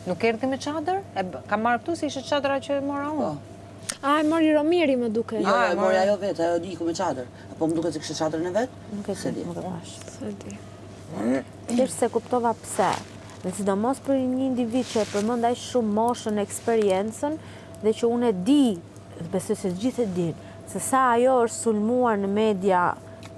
Nuk erdhi me çadër? Ka marrë këtu si ishte çadra që e mora unë? A, e mori Romiri më duke. Jo, e mori ajo vetë, ajo iku me çadër. Apo më duket se kishte çadrën e vet? Nuk e di, nuk e pash. Se di. Thjesht se kuptova pse. Dhe sidomos për një individ që e përmend aq shumë moshën, eksperiencën, dhe që unë e di, besoj se gjithë e din, se sa ajo është sulmuar në media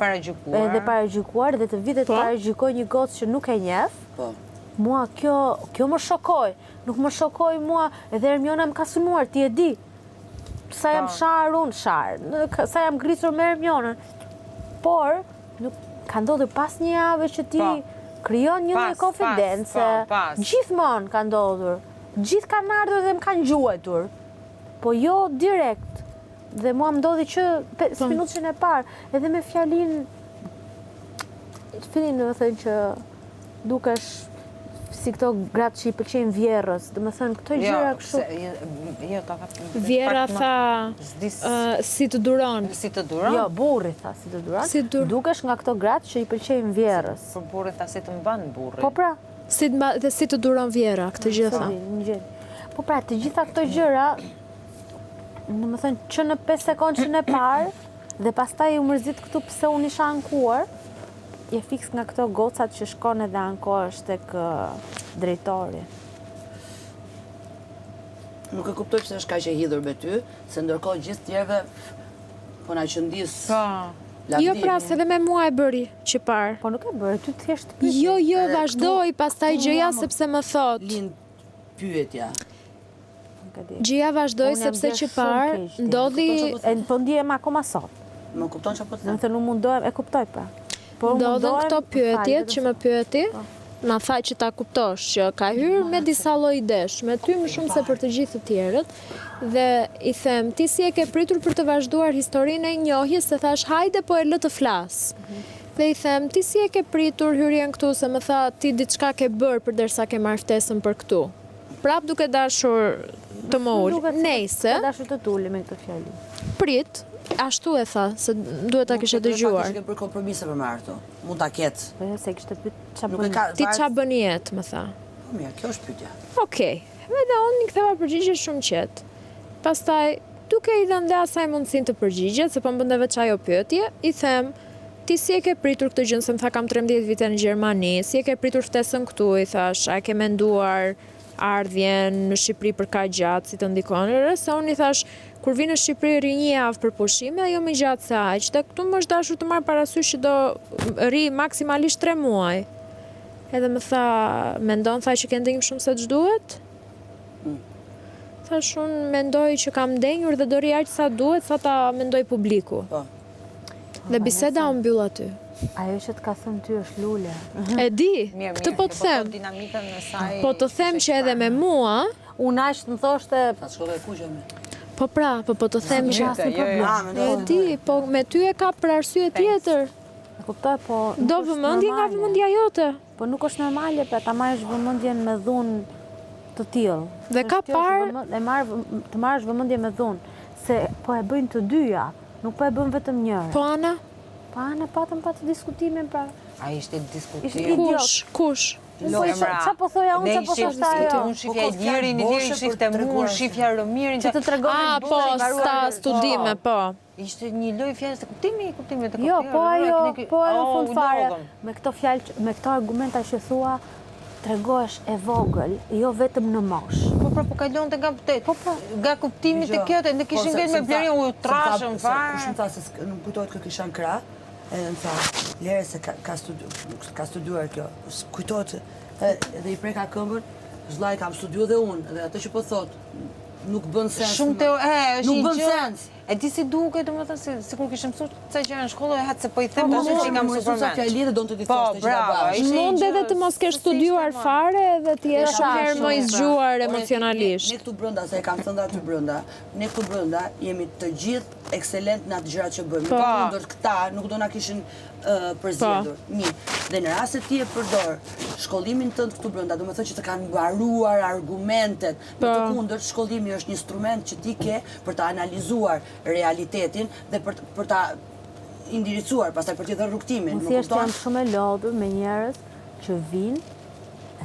edhe paragjykuar dhe të vitet paragjykoj një gocë që nuk e njeh. Po. Mua kjo më shokoi. Nuk më shokoi mua, edhe Ermiona më ka sulmuar, ti e di. Sa jam sa jam ngritur me Ermionën. Por, nuk ka ndodhur pas një jave që ti krijon një lloj konfidence. Gjithmonë ka ndodhur. Gjithë kanë ardhur dhe më kanë gjuetur. Po jo direkt. Dhe mua më ndodhi që 5 minutën e parë, edhe me fjalinë fillin do të thënë që dukesh si këto gratë që i pëlqejnë vjerrës, do të thënë këto gjëra kështu. Jo, ta Vjera tha si të duron. Si të duron? Jo, burri tha si të duron. Dukesh nga këto gratë që i pëlqejnë vjerrës. Por burri tha si të mban burri. Po pra, Si të duron vjera, këtë gjë tha. Po pra, të gjitha këto gjëra, do të thënë që në 5 sekondën e parë dhe pastaj u mërzit këtu pse unë isha ankuar, je fiks nga këto gocat që shkon edhe ankohesh tek drejtori. Nuk e kuptoj pse është kaq e hidhur me ty, se ndërkohë gjithë tjerëve po na qëndis. Jo, pra, se edhe me mua e bëri që parë. Po nuk e bëri, ty thjesht Jo, vazhdoi pastaj gjëja sepse më thot. Lind pyetja. Gjëja vazhdoi sepse që parë ndodhi. Po ndihem akoma sot. Më kupton çfarë po Do të thënë unë mundohem, e kuptoj pra. Ndodhen këto pyetjet që më pyeti, ma tha që ta kuptosh që ka hyrë me disa lloj idesh, me ty më shumë se për të gjithë të tjerët, dhe i them, ti si e ke pritur për të vazhduar historinë e njohjes, se thash hajde po e lë të flas. Dhe i them, ti si e ke pritur hyrjen këtu, se më tha ti diçka ke bërë përderisa ke marrë ftesën për këtu. Prap duke dashur të më ul. Nejse. Dashur të tuli me këtë fjali. Prit. Ashtu e tha, se duhet ta kishe dëgjuar. Kishte bërë kompromise për marrë këtu. Mund ta ketë. Po jo se kishte pyet çfarë Nuk e bën. ka. Ti ç'a bën jetë, më tha. Po mirë, kjo është pyetja. Okej. Edhe unë i ktheva përgjigje shumë qetë. Pastaj, duke i dhënë dhe asaj mundësinë të përgjigjet, se po më bën veç ajo pyetje, i them, ti si e ke pritur këtë gjë, se më tha kam 13 vite në Gjermani, si e ke pritur ftesën këtu, i thash, a e ke menduar ardhjen në Shqipëri për ka gjatë, si të ndikon, se unë i thash, kur vi në Shqipëri ri një javë për pushime, ajo më gjatë se aq, dhe këtu më është dashur të marr parasysh që do ri maksimalisht 3 muaj. Edhe më tha, mendon tha që ke ndenjur shumë se ç'duhet? Thash unë mendoj që kam ndenjur dhe do ri aq sa duhet, sa ta mendoj publiku. Po. Dhe biseda u mbyll aty. Ajo që të ka thënë ty është lule. E di, këtë po të them. Po të them që edhe me mua, unë aq më thoshte, Ta shkove kuqe me. po pra, po të them që e di, po me ty e ka për arsye tjetër. e kuptoj, po Do vëmendje nga vëmendja jote. Po nuk është normale pra ta marrësh vëmendjen me dhunë të tillë. Dhe ka parë të marrësh vëmendje me dhunë, se po e bëjnë të dyja, nuk po e bën vetëm njëra. Po Ana, Po anë patëm pa të diskutimin pra. A ishte diskutim. kush? Qa po thoja unë, qa po thoshta ajo? Unë shifja Ilirin, Iliri shifte mua, shifja Romirin. Që të tregonin Po, sta studime, po. Ishte një lloj fjalë se kuptimi të kuptimit. Jo, po ajo në fund fare, me këto fjalë, me këto argumenta që thua, tregohesh e vogël, jo vetëm në moshë. Po kalonte nga kuptimi të këtë, ne kishin ngel me Blerin u trashën fare. Shumë tha se nuk kujtohet kë kishan krah. Edhe më tha, Lere se ka studuar kjo, kujtohet, edhe i preka këmbën, zllaj kam studiu dhe unë, edhe atë që po thot, nuk bën sens. Shumë nuk bën sens. E di si duket, domethënë sikur kishte mësuar ca gjëra në shkollë, se po i them tash që kam mësuar fjali dhe donte të thoshte që bravo. Mund edhe të mos kesh studiuar fare dhe të jesh shumë herë më i zgjuar emocionalisht. Ne këtu brenda, se e kam thënë aty brenda, ne këtu brenda jemi të gjithë ekselent në atë gjërat që bëjmë. Kundër këta nuk do na kishin përzgjedhur. Dhe në rast se ti e përdor shkollimin tënd këtu brenda, do të thotë që të kanë mbaruar argumentet. Me të kundërt, shkollimi është një instrument që ti ke për të analizuar realitetin dhe për ta indiricuar, pastaj për t'i dhënë rrugtimin. Unë thjesht jam shumë e lodhur me njerëz që vinë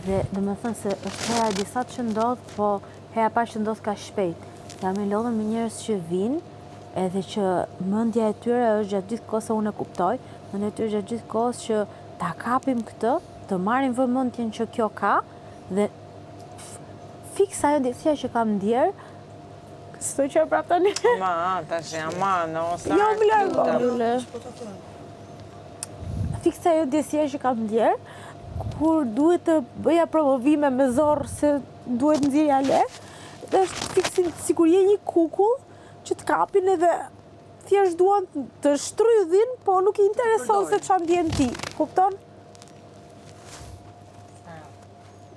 Dhe dhe me thënë se është hera disa që ndodhë, po hera pa që ndodhë ka shpejt. Jam e lodhën me njerëz që vinë, edhe që mendja e tyre është gjatë gjithë kohës, unë e kuptoj, mendja e tyre gjatë gjithë kohës që ta kapim këtë, të marrim vëmendjen që kjo ka, dhe fiks ajo ndjesia që kam ndjerë, s'to që e prap tani. Ma, tash ama, no, sa. Jo, më largo. Fiks ajo ndjesia që kam ndjerë, kur duhet të bëja promovime me zorë se duhet nxjerrja lek, dhe është fiksin sikur je një kukull që të kapin edhe thjesht duan të shtrydhin, po nuk i intereson se çfarë ndjen ti. Kupton?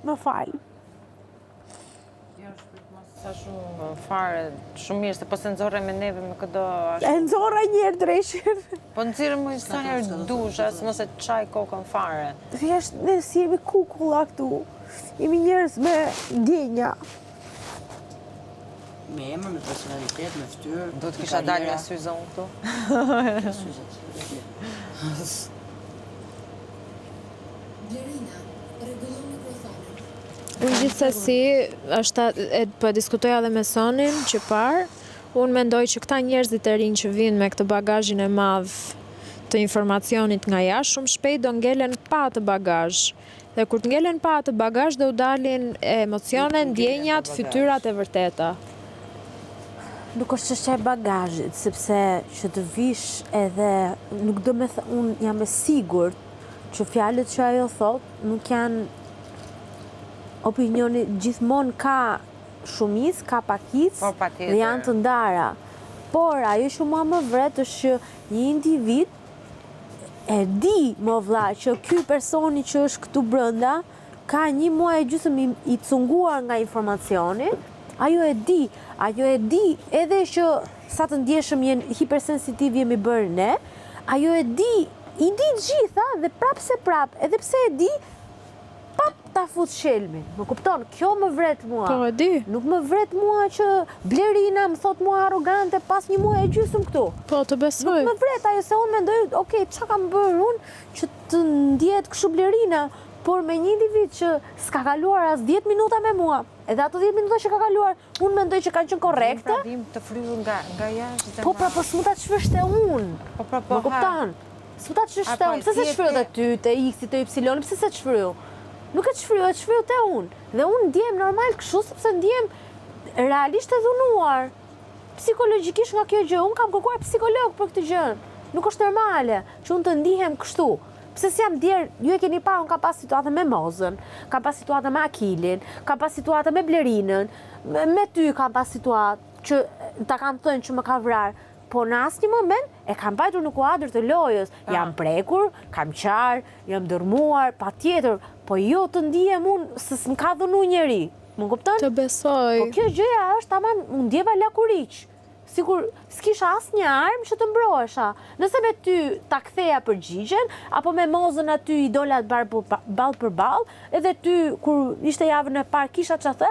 Më fal. Sa shumë fare, shumë mirë, se po se nxorre me neve me këdo E ashtu. nxorra një herë dreshin. Po nxirë më sa herë dusha, se mos e çaj kokën fare. Thjesht ne si jemi kukulla këtu. Jemi njerëz me ndjenja. Me emër, me personalitet, me fytyrë. Do të kisha dalë me syzon këtu. Unë gjithsesi, po diskutoja edhe me Sonin që parë, unë mendoj që këta njerëzit e rinj që vinë me këtë bagazhin e madh të informacionit nga jashtë, shumë shpejt do ngelen pa atë bagazh. Dhe kur të ngelen pa atë bagazh do u dalin emocionet, ndjenjat, fytyrat e vërteta. Nuk është çështja e bagazhit, sepse që të vish edhe nuk do me thënë, unë jam e sigurt që fjalët që ajo thot nuk janë opinioni, gjithmonë ka shumicë, ka pakicë Po, patjetër. dhe janë të ndara. Por ajo që mua më vret është që një individ e di më vlla që ky personi që është këtu brenda ka një muaj e gjysmë i cunguar nga informacioni. Ajo e di edhe që sa të ndjeshëm hipersensitiv jemi bërë ne, ajo e di gjitha dhe prap se prap, edhe pse e di, pap ta fut shelmin. Më kupton, kjo më vret mua. Po, e di. Nuk më vret mua që Blerina më thot mua arrogante pas një muaj e gjysmë këtu. Po, të besoj. Nuk më vret ajo se unë mendoj, okay, çka kam bërë unë që të ndjehet kështu Blerina, por me një individ që s'ka kaluar as 10 minuta me mua, edhe ato 10 minuta që ka kaluar, unë mendoj që kanë qenë korrekte. Vim të fryrë nga jashtë. Po pra, po s'mu ta çfryshte unë. Po pra, Më kupton? S'mu ta çfryshte Apo, unë. Pse se ti e çfryu ke- te ty, te X-i, te Y-i, pse se çfryu? Nuk e çfryu te unë. Dhe unë ndjem normal kështu sepse ndjem realisht e dhunuar. Psikologjikisht nga kjo gjë, unë kam kërkuar psikolog për këtë gjë. Nuk është normale që unë të ndihem kështu. Pse si jam djerë, ju e keni parë, unë kam pas situata me Mozën, kam pas situata me Akilin, kam pas situata me Blerinën, me ty kam pas situatë që ta kam thënë që më ka vrarë, po në asnjë moment e kam bajtur në kuadër të lojës. Jam prekur, kam qarë, jam dërmuar, patjetër, po jo të ndihem unë se s'm ka dhënu njeri. Më kupton? Të besoj. Po kjo gjëja është tamam, unë ndjeva lakuriq. Sikur s'kisha asnjë armë që të mbrohesha. Nëse me ty ta ktheja përgjigjen, apo me Mozën aty i dola ball për ball, edhe ty kur ishte javën e parë kisha çfarë thë,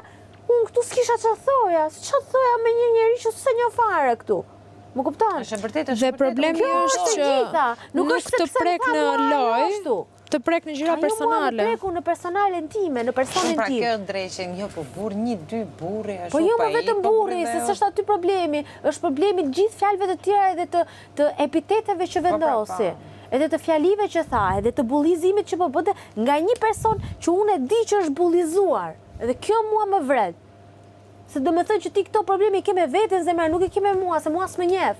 unë këtu s'kisha çfarë thoja. Çfarë thoja me një njeri që s'e njoh fare këtu. Më kupton? Është e vërtetë, Dhe problemi Kjo është është e që gjitha. Nuk është të sepse prek më tha në mua, ajo lojë, ashtu. të prek në gjëra Ajo mua më personale. preku në personalen time, në personin pra tim. kjo ndrejshin, jo po burr, 1-2 burri, ashtu Po jo pa më vetëm burri, se s'është aty problemi, është problemi gjithë fjalëve të tjera edhe të epiteteve që vendosi. Edhe të fjalive që tha, edhe të bullizimit që po bëte nga një person që unë e di që është bullizuar. Edhe kjo mua më vret. Se do me thënë që ti këto problemi ke me veten zemra, nuk e ke me mua, se mua s'më njeh.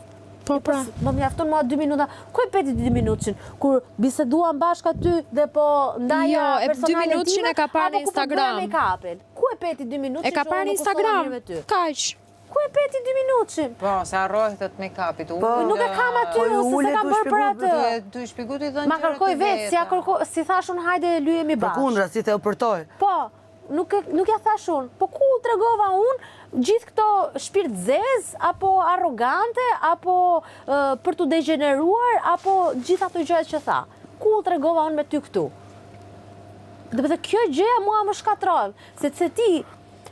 Po pra. Më mjafton mua 2 minuta. Ku e peti 2 minutëshin? Kur biseduam bashkë aty dhe po ndaja Jo, e 2 personale minutëshin time, e ka parë në apo ku po bëja Instagram. make-upin? Ku e peti 2 minutëshin? E ka që parë unë në nuk ushtohem Instagram. mirë me ty? Kaq. Ku e peti 2 minutëshin? Po, se harrohet të make-upit. Nuk e kam aty, Po, ose se ule kam tu bërë për shpjegu atë. Tu i shpjegu ti dhënë Ma kërkoj vetë, si thash unë hajde lyhemi bashkë. Përkundra, si të përtoj. Po, nuk ja thash unë. Po ku tregova unë gjithë këto shpirt zez, apo arrogante, apo për të degeneruar, apo gjithë ato gjërat që tha. Ku tregova unë me ty këtu? Dhe me thë, kjo gjëja mua më shkatron, se ti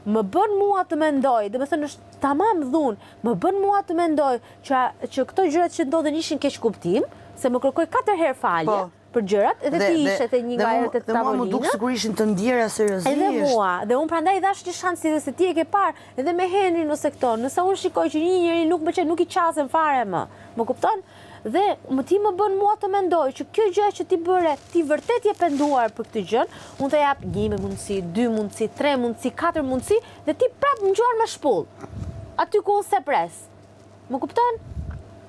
më bën mua të mendoj, dhe me thënë është tamam dhunë, më bën mua të mendoj që këto gjërat që ndodhen ishin keq kuptim, se më kërkoj 4 herë falje, për gjërat, edhe ti ishe te një nga herët e Dhe mua më duk sikur ishin të ndjera seriozisht. Edhe mua, dhe unë prandaj dash një shans se ti e ke parë, edhe me Henrin ose këto, nëse unë shikoj që një njeri nuk më qenë, nuk i qasen fare më kupton? Dhe ti më bën mua të mendoj që kjo gjë që ti bëre, ti vërtet je penduar për këtë gjë, unë të jap 1 mundësi, 2 mundësi, 3 mundësi, 4 mundësi, dhe ti prap më ngjon me shpull. Aty ku unë se pres. Më kupton?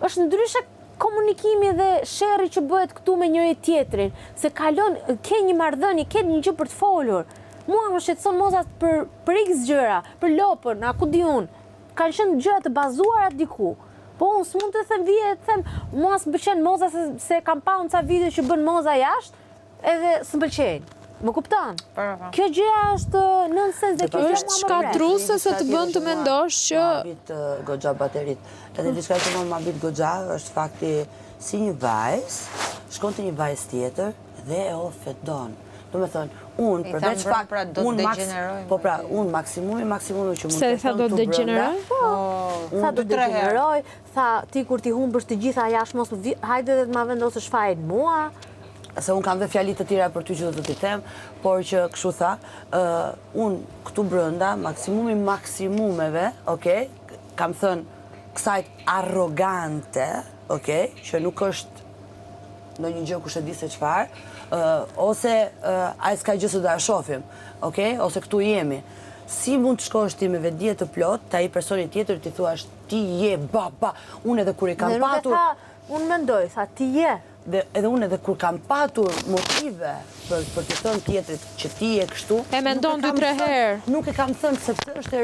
Është ndryshe komunikimi dhe sherri që bëhet këtu me njëri tjetrin, se ke një marrëdhënie, ke një gjë për të folur. Mua më shqetëson mozat për X gjëra, për lopën, a ku di unë. Kanë qenë gjëra të bazuara diku. Po unë s'mund të them mua s'mpëlqen moza se kam pa unë ca video që bën moza jashtë, edhe s'mpëlqejnë. Më kupton? Kjo gjëja është nonsens dhe kjo gjë është shkatruese se të bën të mendosh që Ma bit goxha baterit. Edhe diçka që ma bit goxha është fakti si një vajzë shkon te një vajzë tjetër dhe e ofendon. Do me thonë, unë përveç fakt, unë maksimumi që mund të se tha do të degeneroj? Tha do të degeneroj, tha ti kur ti humbësh të gjitha jashtë mos hajde dhe të ma vendosësh fajin mua. Se unë kam dhe fjalit të tjera për ty që do të t'i them, por që kështu tha, unë këtu brënda, maksimumeve, kam thënë kësajt arrogante, që nuk është në një gjë kush e di se çfarë, ose ai s'ka gjë se do ja shohim, ose këtu jemi. Si mund të shkosh ti me vetdije të plot, ai personi tjetër ti thuash ti je unë edhe kur i kam patur. Unë mendoj, tha ti je. Edhe unë edhe kur kam patur motive për të thënë tjetrit që ti je kështu, e mendon 2-3 herë. Nuk e kam thënë sepse është e